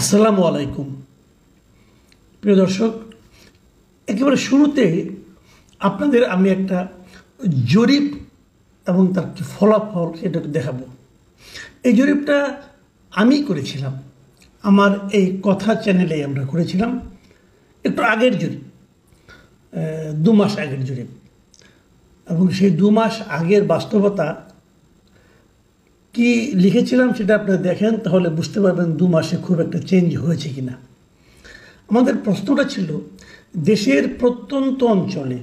আসসালামু আলাইকুম প্রিয় দর্শক, একেবারে শুরুতে আপনাদের আমি একটা জরিপ এবং তার কি ফলাফল সেটা দেখাবো। এই জরিপটা আমি করেছিলাম, আমার এই কথা চ্যানেলে আমরা করেছিলাম। একটু আগের জরিপ, 2 মাস আগের জরিপ, এবং সেই 2 মাস আগের বাস্তবতা কি লিখেছিলাম সেটা আপনারা দেখেন, তাহলে বুঝতে পারবেন 2 মাসে খুব একটা চেঞ্জ হয়েছে কিনা। আমাদের প্রশ্নটা ছিল, দেশের প্রত্যন্ত অঞ্চলে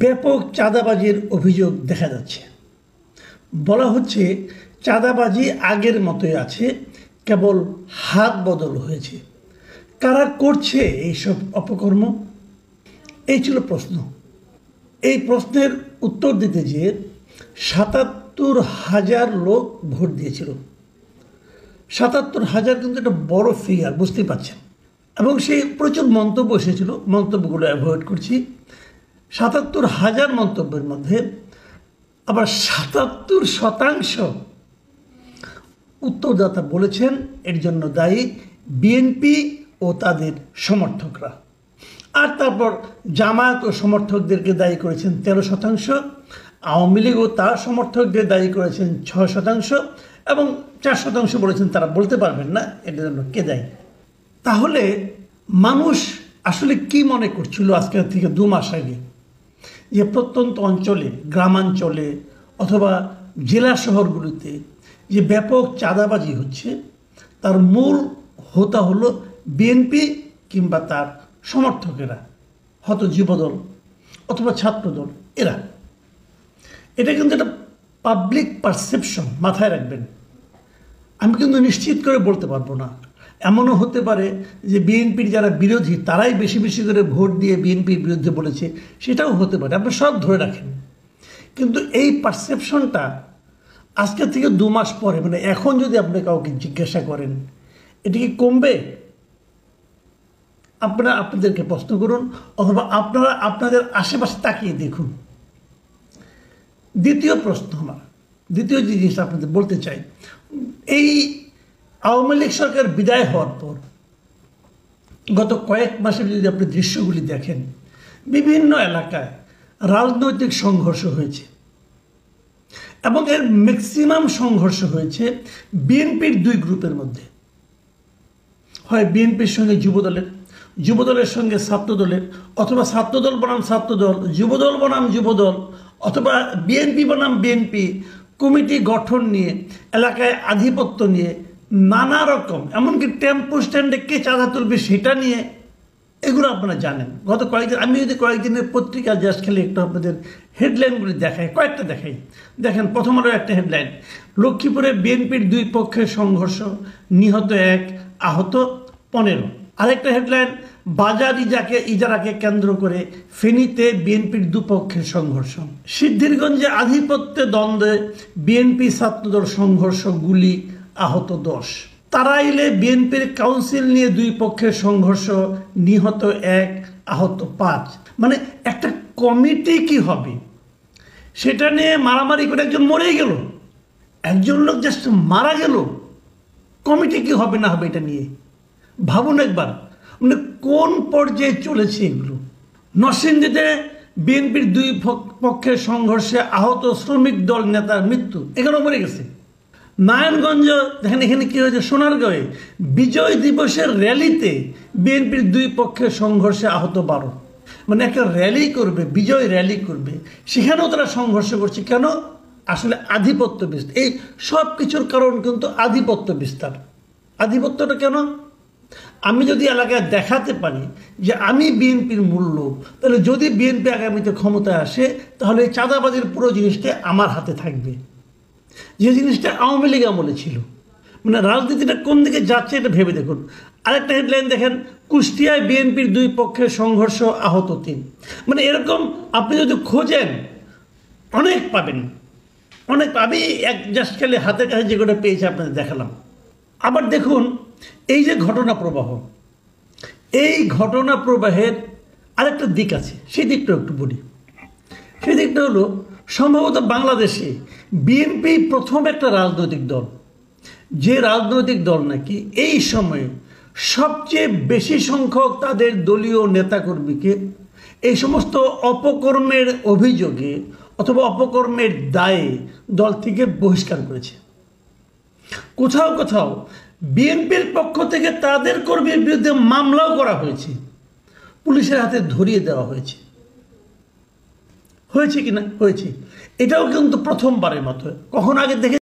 ব্যাপক চাঁদাবাজির অভিযোগ দেখা যাচ্ছে। বলা হচ্ছে চাঁদাবাজি আগের মতোই আছে, কেবল হাত বদল হয়েছে। কারা করছে এইসব অপকর্ম? এই ছিল প্রশ্ন। এই প্রশ্নের উত্তর দিতে গিয়ে ৭৭,০০০ লোক ভোট দিয়েছিল। ৭৭,০০০ কিন্তু একটা বড় ফিগার, বুঝতেই পারছেন। এবং সেই প্রচুর মন্তব্য এসেছিল, মন্তব্যগুলো অ্যাভয়েড করছি। ৭৭,০০০ মন্তব্যের মধ্যে আবার ৭৭% উত্তরদাতা বলেছেন এর জন্য দায়ী বিএনপি ও তাদের সমর্থকরা। আর তারপর জামায়াত ও সমর্থকদেরকে দায়ী করেছেন 13%, আওয়ামী লীগ ও তার সমর্থকদের দায়ী করেছেন 6%, এবং 4% বলেছেন তারা বলতে পারবেন না এটার জন্য কে দায়ী। তাহলে মানুষ আসলে কি মনে করছিল আজকের থেকে 2 মাস আগে, যে প্রত্যন্ত অঞ্চলে, গ্রামাঞ্চলে অথবা জেলা শহরগুলিতে যে ব্যাপক চাঁদাবাজি হচ্ছে, তার মূল হোতা হলো বিএনপি কিংবা তার সমর্থকেরা, হয়তো যুবদল অথবা ছাত্রদল। এটা কিন্তু একটা পাবলিক পারসেপশন, মাথায় রাখবেন। আমি কিন্তু নিশ্চিত করে বলতে পারবো না। এমনও হতে পারে যে বিএনপির যারা বিরোধী তারাই বেশি বেশি করে ভোট দিয়ে বিএনপির বিরুদ্ধে বলেছে, সেটাও হতে পারে। আপনি সব ধরে রাখেন, কিন্তু এই পারসেপশনটা আজকে থেকে 2 মাস পরে, মানে এখন যদি আপনি কাউকে জিজ্ঞাসা করেন এটা কি কমবে? আপনারা আপনাদেরকে প্রশ্ন করুন, অথবা আপনারা আপনাদের আশেপাশে তাকিয়ে দেখুন। দ্বিতীয় প্রশ্ন, দ্বিতীয় যে জিনিসটা আপনাদের বলতে চাই, এই আওয়ামী লীগ সরকার বিদায় হওয়ার পর গত কয়েক মাসের যদি আপনি দৃশ্যগুলি দেখেন, বিভিন্ন এলাকায় রাজনৈতিক সংঘর্ষ হয়েছে, এবং এর ম্যাক্সিমাম সংঘর্ষ হয়েছে বিএনপির 2 গ্রুপের মধ্যে। হয় বিএনপির সঙ্গে যুবদলের, যুবদলের সঙ্গে ছাত্রদলের, অথবা ছাত্রদল বনাম ছাত্রদল, যুবদল বনাম যুবদল, অথবা বিএনপি বনাম বিএনপি, কমিটি গঠন নিয়ে, এলাকায় আধিপত্য নিয়ে, নানা রকম, এমনকি টেম্পো স্ট্যান্ডে কে চাঁদা তুলবে সেটা নিয়ে, এগুলো আপনারা জানেন। গত কয়েকদিন, আমি যদি কয়েকদিনের পত্রিকা জাস্ট খেলে একটু আপনাদের হেডলাইনগুলি দেখাই, কয়েকটা দেখাই। দেখেন, প্রথম আলো একটা হেডলাইন, লক্ষ্মীপুরে বিএনপির 2 পক্ষের সংঘর্ষ, নিহত 1, আহত 15। আরেকটা হেডলাইন, বাজার ইজারাকে কেন্দ্র করে ফেনীতে বিএনপির 2 পক্ষের সংঘর্ষ। সিদ্ধিরগঞ্জে আধিপত্যে দ্বন্দ্বে বিএনপি ছাত্রদল সংঘর্ষ, গুলি, আহত 10। তারাইলে বিএনপির কাউন্সিল নিয়ে 2 পক্ষের সংঘর্ষ, নিহত 1, আহত 5। মানে একটা কমিটি কি হবে সেটা নিয়ে মারামারি করে একজন মরেই গেল, একজন লোক জাস্ট মারা গেল, কমিটি কি হবে না হবে এটা নিয়ে ভাবুন একবার। মানে কোন পর্যায়ে চলেছে এগুলো। নরসিংদীতে বিএনপির 2 পক্ষের সংঘর্ষে আহত শ্রমিক দল নেতার মৃত্যু, এখানেও মরে গেছে। নারায়ণগঞ্জ দেখেন, এখানে কি হয়েছে, সোনারগাঁয়ে বিজয় দিবসের র্যালিতে বিএনপির 2 পক্ষের সংঘর্ষে আহত 12। মানে একটা র্যালি করবে, বিজয় র্যালি করবে, সেখানেও তারা সংঘর্ষ করছে। কেন? আসলে আধিপত্য বিস্তার। এই সব কিছুর কারণ কিন্তু আধিপত্য বিস্তার। আধিপত্যটা কেন? আমি যদি এলাকায় দেখাতে পারি যে আমি বিএনপির মূল লোক, তাহলে যদি বিএনপি আগামীতে ক্ষমতায় আসে, তাহলে এই চাঁদাবাজির পুরো জিনিসটা আমার হাতে থাকবে, যে জিনিসটা আওয়ামী লীগ আমলে ছিল। মানে রাজনীতিটা কোন দিকে যাচ্ছে এটা ভেবে দেখুন। আরেকটা হেডলাইন দেখেন, কুষ্টিয়ায় বিএনপির 2 পক্ষের সংঘর্ষ, আহত 3। মানে এরকম আপনি যদি খোঁজেন অনেক পাবেন, অনেক। আমি জাস্ট খেলে হাতের কাছে যেগুলো পেয়েছি আপনাদের দেখালাম। আবার দেখুন, এই যে ঘটনা প্রবাহ, এই ঘটনা প্রবাহের আরেকটা দিক আছে, সেই দিকটা একটু বলি। সেই দিকটা হলো, সম্ভবত বাংলাদেশে বিএনপি প্রথম একটা রাজনৈতিক দল, যে রাজনৈতিক দল নাকি এই সময়ে সবচেয়ে বেশি সংখ্যক তাদের দলীয় নেতাকর্মীকে এই সমস্ত অপকর্মের অভিযোগে অথবা অপকর্মের দায়ে দল থেকে বহিষ্কার করেছে। কোথাও কোথাও বিএনপির পক্ষ থেকে তাদের কর্মীর বিরুদ্ধে মামলাও করা হয়েছে, পুলিশের হাতে ধরিয়ে দেওয়া হয়েছে। হয়েছে কিনা? হয়েছে। এটাও কিন্তু প্রথমবারের মতো, কখন আগে দেখে